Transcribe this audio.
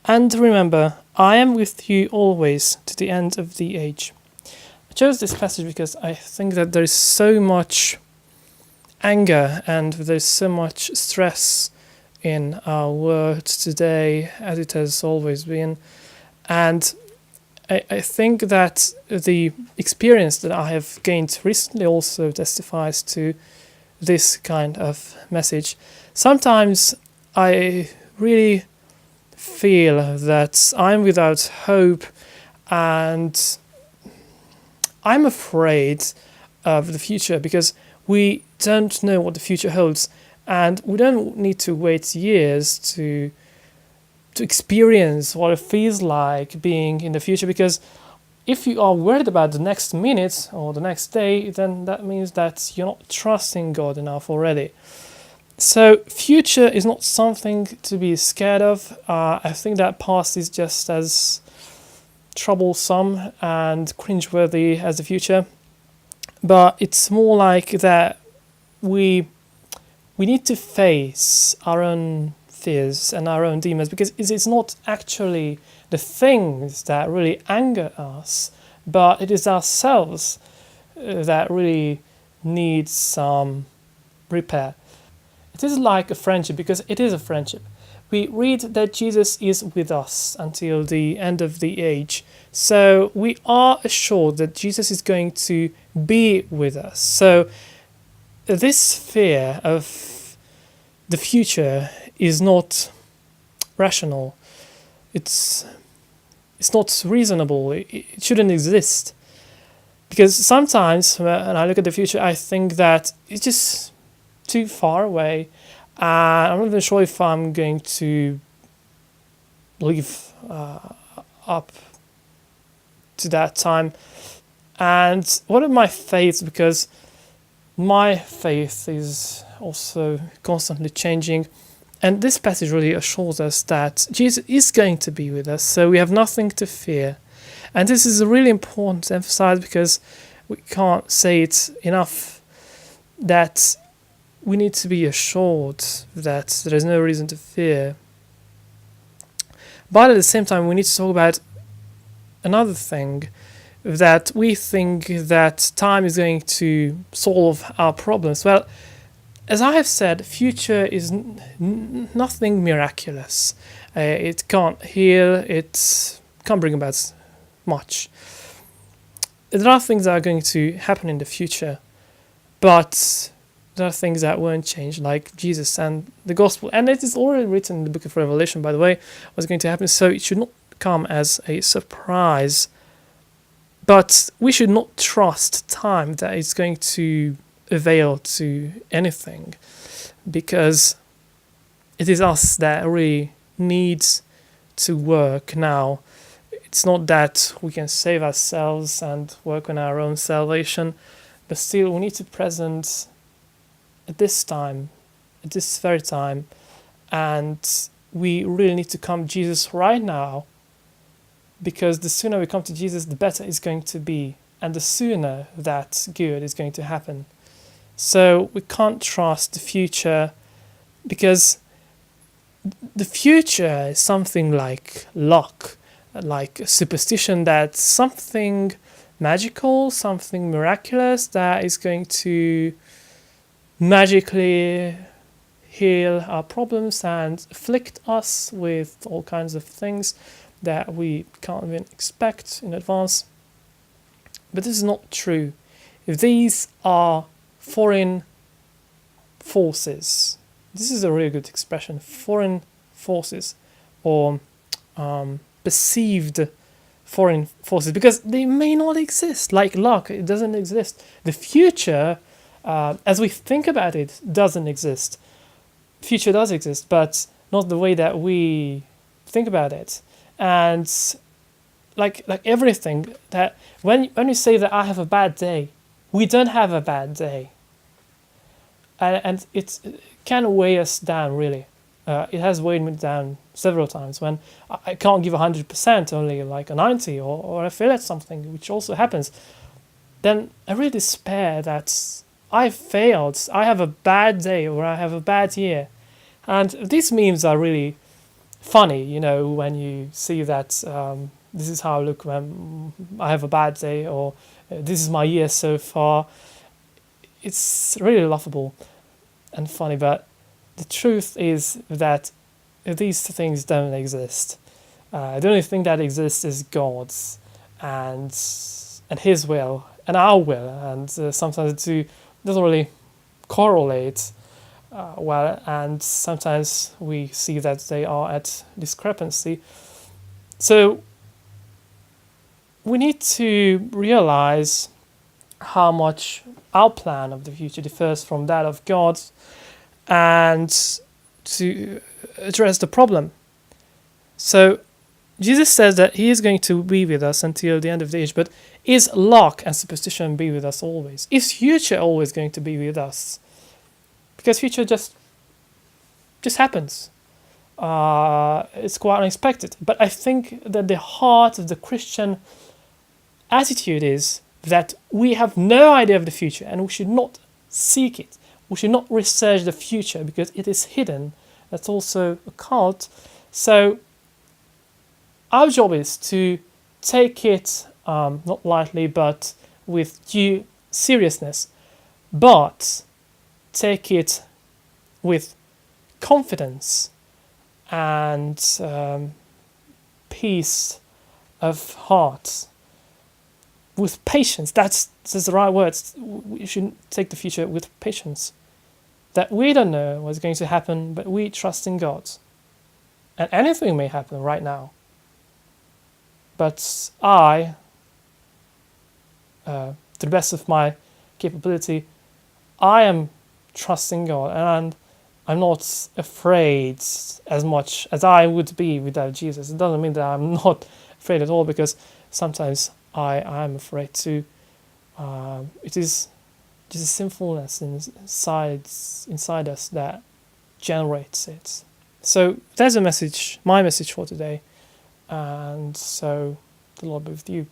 And remember, I am with you always to the end of the age. I chose this passage because I think that there is so much anger and there's so much stress in our world today, as it has always been. And I think that the experience that I have gained recently also testifies to this kind of message. Sometimes I really feel that I'm without hope and I'm afraid of the future because we don't know what the future holds, and we don't need to wait years to experience what it feels like being in the future, because if you are worried about the next minute or the next day, then that means that you're not trusting God enough already. So future is not something to be scared of. I think that past is just as troublesome and cringeworthy as the future, but it's more like that we need to face our own fears and our own demons, because it's not actually the things that really anger us, but it is ourselves that really needs some repair. It is like a friendship, because it is a friendship. We read that Jesus is with us until the end of the age. So we are assured that Jesus is going to be with us. So this fear of the future is not rational. It's not reasonable. It shouldn't exist. Because sometimes when I look at the future, I think that it's just too far away. I'm not even sure if I'm going to live up to that time. And what are my faiths? Because my faith is also constantly changing. And this passage really assures us that Jesus is going to be with us, so we have nothing to fear. And this is really important to emphasize, because we can't say it enough, that we need to be assured that there is no reason to fear. But at the same time, we need to talk about another thing, that we think that time is going to solve our problems. Well, as I have said, future is nothing miraculous. It can't heal, it can't bring about much. There are things that are going to happen in the future, but there are things that won't change, like Jesus and the gospel. And it is already written in the book of Revelation, by the way, what's going to happen, so it should not come as a surprise. But we should not trust time that it's going to avail to anything, because it is us that really needs to work now. It's not that we can save ourselves and work on our own salvation, but still we need to present at this time, at this very time, and we really need to come to Jesus right now, because the sooner we come to Jesus, the better it's going to be, and the sooner that good is going to happen. So we can't trust the future, because the future is something like luck, like a superstition, that something magical, something miraculous that is going to magically heal our problems and afflict us with all kinds of things that we can't even expect in advance. But this is not true. If these are foreign forces, this is a really good expression, foreign forces, or perceived foreign forces, because they may not exist, like luck, it doesn't exist. The future, as we think about it, doesn't exist. Future does exist, but not the way that we think about it. And like everything, that when you say that I have a bad day, we don't have a bad day. And it can weigh us down, really. It has weighed me down several times when I can't give 100%, only like a 90, or I fail at something, which also happens. Then I really despair that I failed, I have a bad day, or I have a bad year. And these memes are really funny, when you see that this is how I look when I have a bad day, or this is my year so far. It's really laughable and funny, but the truth is that these things don't exist. The only thing that exists is God's and His will and our will, and sometimes the two doesn't really correlate well, and sometimes we see that they are at discrepancy. So we need to realize how much our plan of the future differs from that of God's, and to address the problem. So Jesus says that He is going to be with us until the end of the age, but is luck and superstition be with us always? Is future always going to be with us? Because future just happens. It's quite unexpected. But I think that the heart of the Christian attitude is that we have no idea of the future, and we should not seek it. We should not research the future because it is hidden. That's also a cult. So our job is to take it not lightly, but with due seriousness, but take it with confidence and peace of heart, with patience. That's the right words. We should take the future with patience. That we don't know what's going to happen, but we trust in God. And anything may happen right now. But I, to the best of my capability, I am trusting God, and I'm not afraid as much as I would be without Jesus. It doesn't mean that I'm not afraid at all, because sometimes I am afraid too. It is just a sinfulness inside us that generates it. So there's my message for today. And so the Lord be with you.